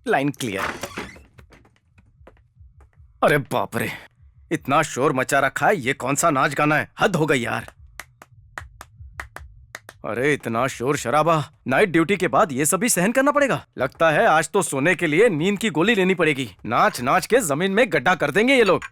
Line clear. अरे बाप रे, इतना शोर मचा रखा है, ये कौन सा नाच गाना है? हद हो गई यार। अरे इतना शोर शराबा, नाइट ड्यूटी के बाद ये सभी सहन करना पड़ेगा। लगता है आज तो सोने के लिए नींद की गोली लेनी पड़ेगी। नाच नाच के जमीन में गड्ढा कर देंगे ये लोग।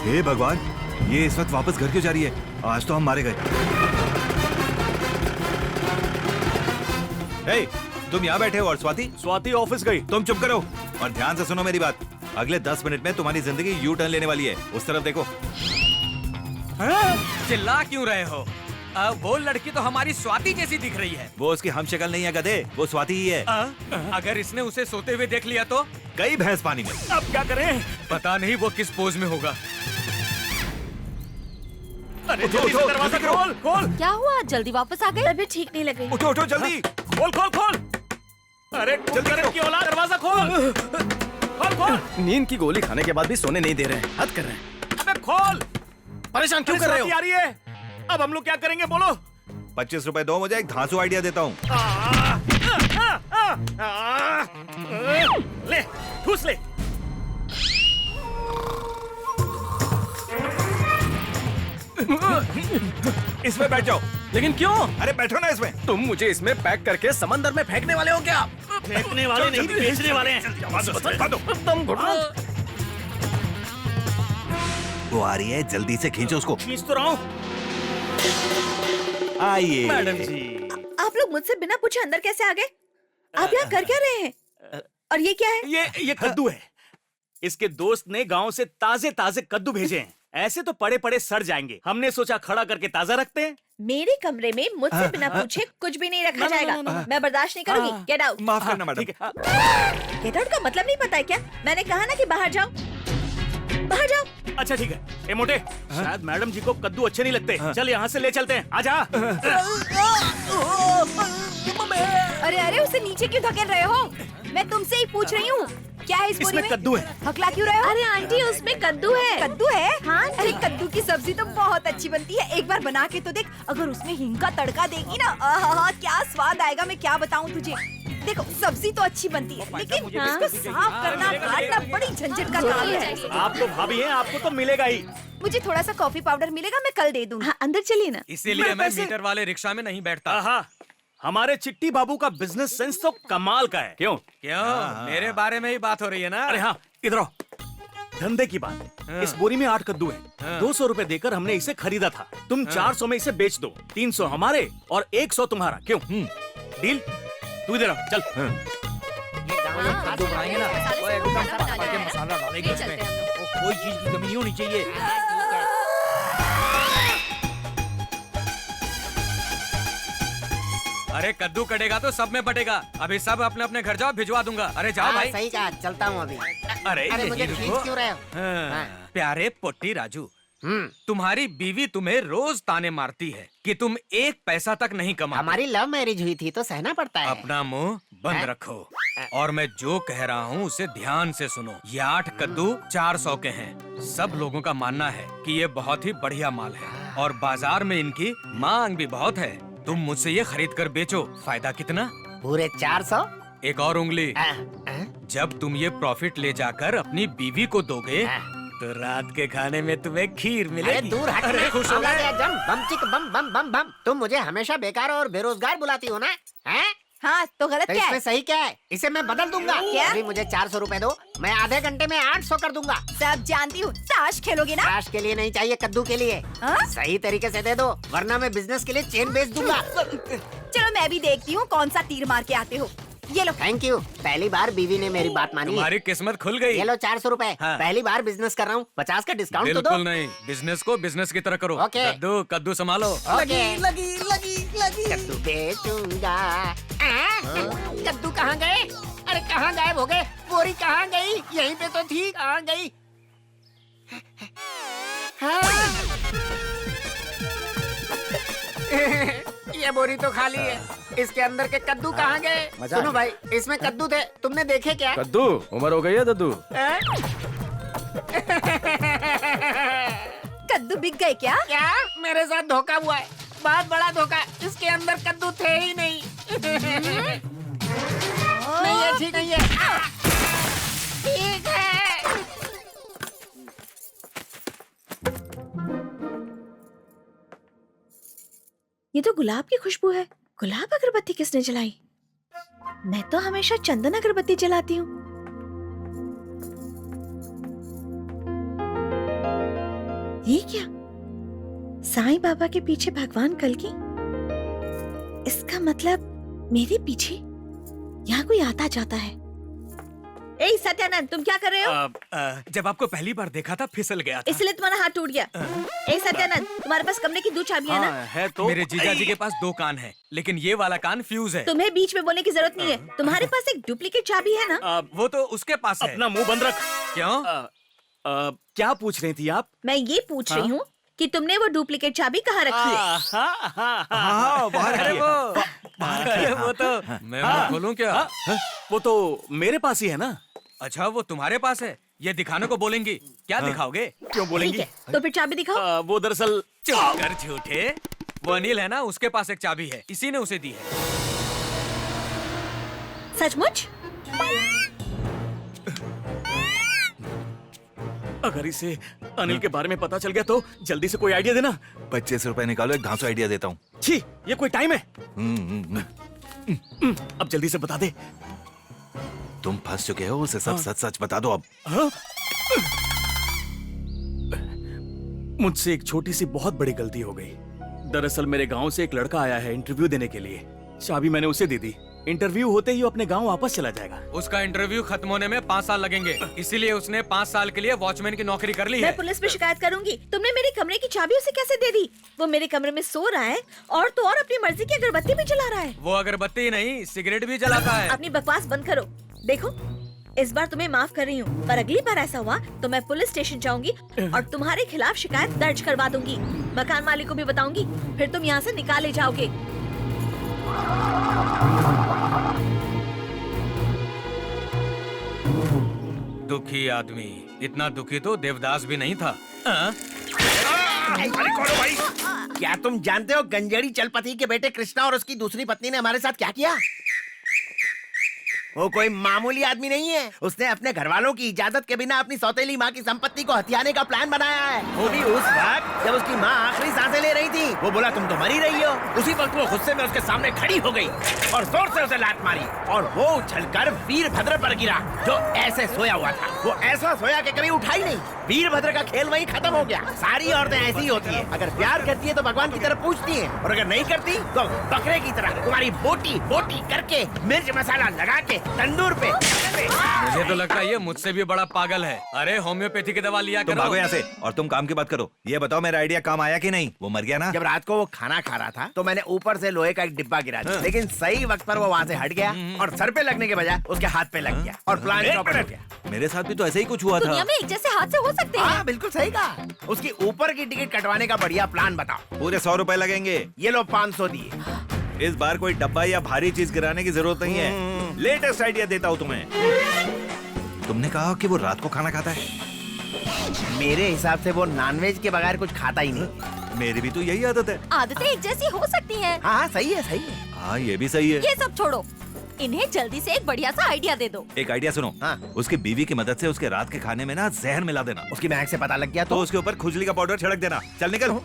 हे भगवान, ये इस वक्त वापस घर क्यों जा रही है? आज तो हम मारे गए। हे, तुम यहाँ बैठे हो और स्वाति ऑफिस गई। तुम चुप करो और ध्यान से सुनो मेरी बात। अगले 10 मिनट में तुम्हारी जिंदगी यू टर्न लेने वाली है। उस तरफ देखो। चिल्ला क्यों रहे हो? वो लड़की तो हमारी स्वाति जैसी दिख रही है। वो उसकी हम शक्ल नहीं है गधे, वो स्वाति ही है। अगर इसने उसे सोते हुए देख लिया तो? कई भैंस पानी में। अब क्या करें? पता नहीं वो किस पोज में होगा। अरे उठो, जल्दी से उठो, दरवाजा जल्दी खोल खोल। क्या हुआ? जल्दी वापस आ गए? तबीयत ठीक नहीं लग रही। उठो उठो जल्दी। खोल खोल खोल। अरे जल्दी करो। की औलाद, दरवाजा खोल खोल खोल। नींद की गोली खाने के बाद भी सोने नहीं दे रहे हैं। हद कर रहे हैं। अबे खोल। परेशान क्यों कर रहे हो? आ रही है। अब हम लोग क्या करेंगे बोलो? 25 रुपए दो, मुझे एक धांसू आइडिया देता हूँ। ले ठूस ले। इसमें बैठ जाओ। लेकिन क्यों? अरे बैठो ना इसमें। तुम मुझे इसमें पैक करके समंदर में फेंकने वाले हो क्या? फेंकने वाले नहीं, बेचने वाले हैं। तुम घुटो। वो आ रही है, जल्दी से खींचो उसको। खींच तो रहा हूँ। आइए मैडम जी। आप लोग मुझसे बिना पूछे अंदर कैसे आ गए? आप यहाँ कर क्या रहे हैं? और ये क्या है? ये कद्दू है। इसके दोस्त ने गांव से ताजे ताजे कद्दू भेजे हैं। ऐसे तो पड़े पड़े सड़ जाएंगे, हमने सोचा खड़ा करके ताजा रखते हैं। मेरे कमरे में मुझसे बिना पूछे कुछ भी नहीं रखा जाएगा। मैं बर्दाश्त नहीं करूंगी। Get out. माफ करना मैडम। ठीक है। गेट आउट का मतलब नहीं पता है क्या? मैंने कहा ना कि बाहर जाओ, बाहर जाओ। अच्छा ठीक है। ए मोटे, शायद मैडम जी को कद्दू अच्छे नहीं लगते। चल यहाँ से ले चलते हैं। आजा। अरे अरे, उसे नीचे क्यों धकेल रहे हो? मैं तुमसे ही पूछ रही हूँ, क्या है इस बोरी इसमें में? कद्दू है। हकला क्यों रहे हो? अरे आंटी, उसमें कद्दू है। कद्दू है? हाँ। अरे कद्दू की सब्जी तो बहुत अच्छी बनती है, एक बार बना के तो देख। अगर उसमें हींग का तड़का देगी ना, आहा क्या स्वाद आएगा, मैं क्या बताऊँ तुझे। देखो सब्जी तो अच्छी बनती है, लेकिन इसको साफ करना काटना बड़ी झंझट का काम है। आप तो भाभी हैं, आपको तो मिलेगा ही। मुझे थोड़ा सा कॉफी पाउडर मिलेगा, मैं कल दे दूंगी। हाँ, अंदर चलिए ना। इसीलिए मैं मीटर वाले रिक्शा में नहीं बैठता। हमारे चिट्टी बाबू का बिजनेस सेंस तो कमाल का है। क्यों? मेरे बारे में ही बात हो रही है ना? अरे हाँ, इधर आओ। धंधे की बात। इस बोरी में 8 कद्दू है। 200 रुपए देकर हमने इसे खरीदा था। तुम 400 में इसे बेच दो। 300 हमारे और 100 तुम्हारा। क्यों? डील? तू इधर आओ, चल। कद्दू बनाएंगे ना, तो एकदम पका के मसाला डालेंगे उसमें, कोई चीज की कमी नहीं होनी चाहिए। अरे कद्दू कटेगा तो सब में बटेगा। अभी सब अपने अपने घर जाओ, भिजवा दूंगा। अरे जाओ भाई। सही कहा, चलता हूँ अभी। अरे अरे मुझे यही खींच रुको। क्यों रहे हो? हाँ, प्यारे पोट्टी राजू, तुम्हारी बीवी तुम्हें रोज ताने मारती है कि तुम 1 पैसा तक नहीं कमाते। हमारी लव मैरिज हुई थी तो सहना पड़ता है। अपना मुंह बंद रखो और मैं जो कह रहा हूँ उसे ध्यान से सुनो। ये 8 कद्दू 400 के हैं। सब लोगों का मानना है कि ये बहुत ही बढ़िया माल है और बाजार में इनकी मांग भी बहुत है। तुम मुझसे ये खरीद कर बेचो। फायदा कितना? पूरे 400। एक और उंगली। जब तुम ये प्रॉफिट ले जाकर अपनी बीवी को दोगे तो रात के खाने में तुम्हें खीर मिलेगी। अरे दूर हट। अरे खुश हो गए? जम बम चिक बम बम बम बम। तुम मुझे हमेशा बेकार और बेरोजगार बुलाती हो ना? हैं? हाँ तो गलत तो क्या इसमें है? सही क्या है? इसे मैं बदल दूंगा। क्या? अभी मुझे 400 रुपए दो, मैं आधे घंटे में 800 कर दूंगा। सब जानती हूँ। ताश खेलोगी ना? काश के लिए नहीं चाहिए, कद्दू के लिए। हाँ? सही तरीके से दे दो, वरना मैं बिजनेस के लिए चेन बेच दूंगा। चलो मैं भी देखती हूँ कौन सा तीर मार के आते हो। ये लो। Thank you. पहली बार बीवी ने मेरी बात मानी है। तुम्हारी किस्मत खुल गई। ये लो 400 रुपए। हाँ। पहली बार बिजनेस कर रहा हूँ, 50 का डिस्काउंट तो दो। बिल्कुल नहीं, बिजनेस को बिजनेस की तरह करो। ओके। कद्दू कद्दू संभालो। लगी लगी लगी लगी कद्दू बेचूंगा। कद्दू कहाँ गए? अरे कहाँ गायब हो गए? वो बोरी कहाँ गई? यहीं पे तो थी, कहाँ गई? हाँ। ये बोरी तो खाली है। इसके अंदर के कद्दू कहाँ गए? सुनो भाई, इसमें कद्दू थे, तुमने देखे क्या? कद्दू उम्र हो गई है दद्दू। हाँ? कद्दू बिक गए क्या? क्या? मेरे साथ धोखा हुआ है, बहुत बड़ा धोखा। इसके अंदर कद्दू थे ही नहीं। नहीं है, ठीक नहीं है। ठीक है। ये तो गुलाब की खुशबू है। गुलाब अगरबत्ती किसने जलाई? मैं तो हमेशा चंदन अगरबत्ती जलाती हूँ। ये क्या? साईं बाबा के पीछे भगवान कल्कि? इसका मतलब मेरे पीछे यहाँ कोई आता जाता है। ए सत्यानंद, तुम क्या कर रहे हो? जब आपको पहली बार देखा था फिसल गया था। इसलिए तुम्हारा हाथ टूट गया। ए सत्यानंद, तुम्हारे पास कमरे की 2 चाबियां है ना? है तो मेरे जीजा जी के पास 2 कान है, लेकिन ये वाला कान फ्यूज है। तुम्हें बीच में बोलने की जरूरत नहीं है। तुम्हारे पास एक डुप्लीकेट चाबी है ना? वो तो उसके पास है। अपना मुंह बंद रख। क्यों? क्या पूछ रही थी आप? मैं ये पूछ रही हूँ कि तुमने वो डुप्लीकेट चाबी कहाँ रखी है? अरे वो तो मैं खोलूं क्या? वो तो मेरे पास ही है ना। अच्छा, वो तुम्हारे पास है? ये दिखाने को बोलेंगी? क्या दिखाओगे? क्यों बोलेंगी? ठीक है, तो फिर चाबी दिखाओ। वो दरअसल चुप कर झूठे। वो अनिल है ना, उसके पास एक चाबी है, इसी ने उसे दी है। सचमुच? अगर इसे अनिल के बारे में पता चल गया तो जल्दी से कोई आइडिया देना। 25 रुपए निकालो, एक धांसू आइडिया देता हूँ। छी, ये कोई टाइम है? अब जल्दी से बता दे। तुम फंस चुके हो, उसे सब सच सच बता दो अब। मुझसे एक छोटी सी बहुत बड़ी गलती हो गई। दरअसल मेरे गांव से एक लड़का आया है इंटरव्यू देने के लिए। चाबी मैंने उसे दे दी। इंटरव्यू होते ही वो अपने गांव वापस चला जाएगा। उसका इंटरव्यू खत्म होने में 5 साल लगेंगे, इसीलिए उसने 5 साल के लिए वॉचमैन की नौकरी कर ली है। मैं पुलिस में शिकायत करूंगी। तुमने मेरे कमरे की चाबी उसे कैसे दे दी? वो मेरे कमरे में सो रहा है और तो और अपनी मर्जी की अगरबत्ती भी जला रहा है। वो अगरबत्ती नहीं, सिगरेट भी जलाता है। अपनी बकवास बंद करो। देखो, इस बार तुम्हें माफ कर रही हूँ, पर अगली बार ऐसा हुआ तो मैं पुलिस स्टेशन जाऊंगी और तुम्हारे खिलाफ शिकायत दर्ज करवा दूंगी। मकान मालिक को भी बताऊंगी, फिर तुम यहाँ से निकाले जाओगे। दुखी आदमी, इतना दुखी तो देवदास भी नहीं था। अरे कौन हो भाई? क्या तुम जानते हो गंजेड़ी चलपति के बेटे कृष्णा और उसकी दूसरी पत्नी ने हमारे साथ क्या किया? वो कोई मामूली आदमी नहीं है। उसने अपने घर वालों की इजाजत के बिना अपनी सौतेली माँ की संपत्ति को हथियाने का प्लान बनाया है। वो भी उस वक्त जब उसकी माँ आखिरी सांसें ले रही थी। वो बोला तुम तो मरी रही हो। उसी वक्त वो गुस्से में उसके सामने खड़ी हो गई और जोर से उसे लात मारी और वो उछलकर वीरभद्र पर गिरा, जो ऐसे सोया हुआ था। वो ऐसा सोया कि कभी उठा ही नहीं। वीरभद्र का खेल वहीं खत्म हो गया। सारी औरतें ऐसी ही होती है, अगर प्यार करती है तो भगवान की तरफ पूछती है, और अगर नहीं करती तो बकरे की तरह तुम्हारी बोटी बोटी करके मिर्च मसाला लगा के तंदूर पे। मुझे तो लगता है ये मुझसे भी बड़ा पागल है। अरे होम्योपैथी की दवा लिया तुम करो। भागो यहाँ से और तुम काम की बात करो। ये बताओ मेरा आइडिया काम आया कि नहीं? वो मर गया ना? जब रात को वो खाना खा रहा था तो मैंने ऊपर से लोहे का एक डिब्बा गिरा दिया, लेकिन सही वक्त पर वो वहाँ से हट गया और सर पे लगने के बजाय उसके हाथ पे लग गया और प्लान चौपट हो गया। मेरे साथ भी तो ऐसे ही कुछ हुआ था। दुनिया में एक जैसे हादसे हो सकते हैं। हाँ बिल्कुल सही कहा। उसकी ऊपर की टिकट कटवाने का बढ़िया प्लान बताओ। पूरे 100 रुपए लगेंगे। ये लो 500 दिए। इस बार कोई डब्बा या भारी चीज गिराने की जरूरत नहीं है। लेटेस्ट आइडिया देता हूँ तुम्हें। तुमने कहा कि वो रात को खाना खाता है। मेरे हिसाब से वो नॉनवेज के बगैर कुछ खाता ही नहीं। मेरी भी तो यही आदत है। आदतें एक जैसी हो सकती हैं। हाँ सही है सही है। हाँ ये भी सही है। ये सब छोड़ो, इन्हें जल्दी से एक बढ़िया सा आइडिया दे दो। एक आइडिया सुनो। हाँ। उसकी बीवी की मदद से उसके रात के खाने में ना जहर मिला देना। उसकी महक से पता लग गया तो उसके ऊपर खुजली का पाउडर छिड़क देना। चल निकल।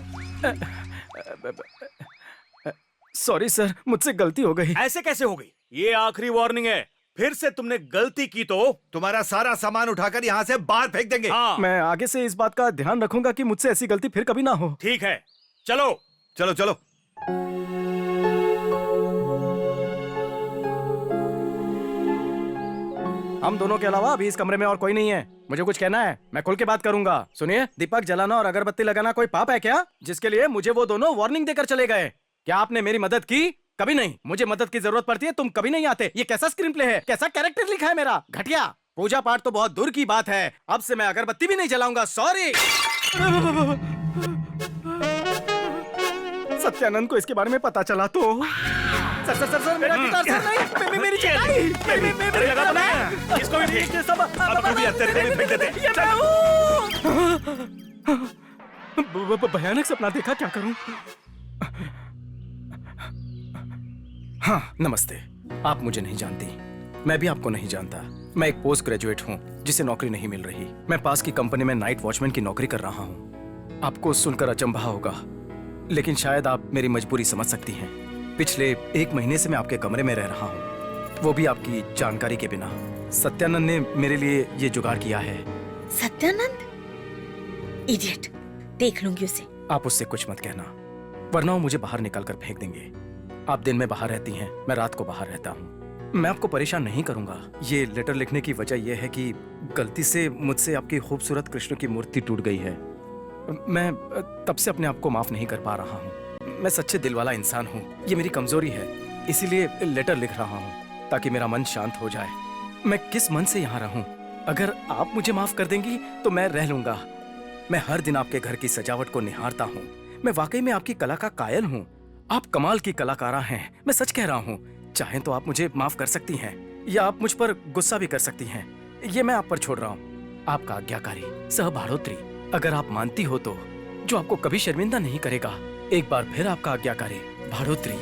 सॉरी सर, मुझसे गलती हो गई। ऐसे कैसे हो गई? ये आखिरी वार्निंग है। फिर से तुमने गलती की तो तुम्हारा सारा सामान उठाकर यहाँ से बाहर फेंक देंगे। हाँ। मैं आगे से इस बात का ध्यान रखूंगा कि मुझसे ऐसी गलती फिर कभी ना हो। ठीक है, चलो चलो चलो। हम दोनों के अलावा अभी इस कमरे में और कोई नहीं है। मुझे कुछ कहना है, मैं खुल के बात करूंगा। सुनिए, दीपक जलाना और अगरबत्ती लगाना कोई पाप है क्या, जिसके लिए मुझे वो दोनों वार्निंग देकर चले गए? क्या आपने मेरी मदद की? कभी नहीं। मुझे मदद की जरूरत पड़ती है, तुम कभी नहीं आते। ये कैसा स्क्रीन प्ले है? कैसा कैरेक्टर लिखा है मेरा? घटिया। पूजा पाठ तो बहुत दूर की बात है, अब से मैं अगरबत्ती भी नहीं जलाऊंगा। सॉरी। सत्यानंद को इसके बारे में पता चला तो सर मेरा गिटार सर नहीं, मेरी चटाई, अरे लगा तो नहीं, इसको भी फेंक। अब तू भी तेरे को भी फेंक देते। ये मैं हूँ। भयानक सपना देखा, क्या करूं? हाँ, नमस्ते। आप मुझे नहीं जानती, मैं भी आपको नहीं जानता। मैं एक पोस्ट ग्रेजुएट हूँ जिसे नौकरी नहीं मिल रही। मैं पास की कंपनी में नाइट वॉचमैन की नौकरी कर रहा हूँ। आपको सुनकर अचंभा होगा, लेकिन शायद आप मेरी मजबूरी समझ सकती हैं। पिछले 1 महीने से मैं आपके कमरे में रह रहा हूँ, वो भी आपकी जानकारी के बिना। सत्यानंद ने मेरे लिए ये जुगाड़ किया है। सत्यानंद? इडियट, देख लूंगी उसे। आप उससे कुछ मत कहना, वरना वो मुझे बाहर निकाल कर फेंक देंगे। आप दिन में बाहर रहती हैं, मैं रात को बाहर रहता हूँ। मैं आपको परेशान नहीं करूंगा। ये लेटर लिखने की वजह यह है कि गलती से मुझसे आपकी खूबसूरत कृष्ण की मूर्ति टूट गई है। मैं तब से अपने आप को माफ नहीं कर पा रहा हूँ। मैं सच्चे दिल वाला इंसान हूँ, ये मेरी कमजोरी है, इसीलिए लेटर लिख रहा हूँ ताकि मेरा मन शांत हो जाए। मैं किस मन से यहाँ रहूँ? अगर आप मुझे माफ कर देंगी तो मैं रह लूंगा। मैं हर दिन आपके घर की सजावट को निहारता हूँ। मैं वाकई में आपकी कला का कायल हूँ। आप कमाल की कलाकारा हैं, मैं सच कह रहा हूँ। चाहें तो आप मुझे माफ कर सकती हैं या आप मुझ पर गुस्सा भी कर सकती हैं, ये मैं आप पर छोड़ रहा हूँ। आपका आज्ञाकारी सह भाड़ोत्री, अगर आप मानती हो तो, जो आपको कभी शर्मिंदा नहीं करेगा। एक बार फिर आपका आज्ञाकारी भाड़ोत्री।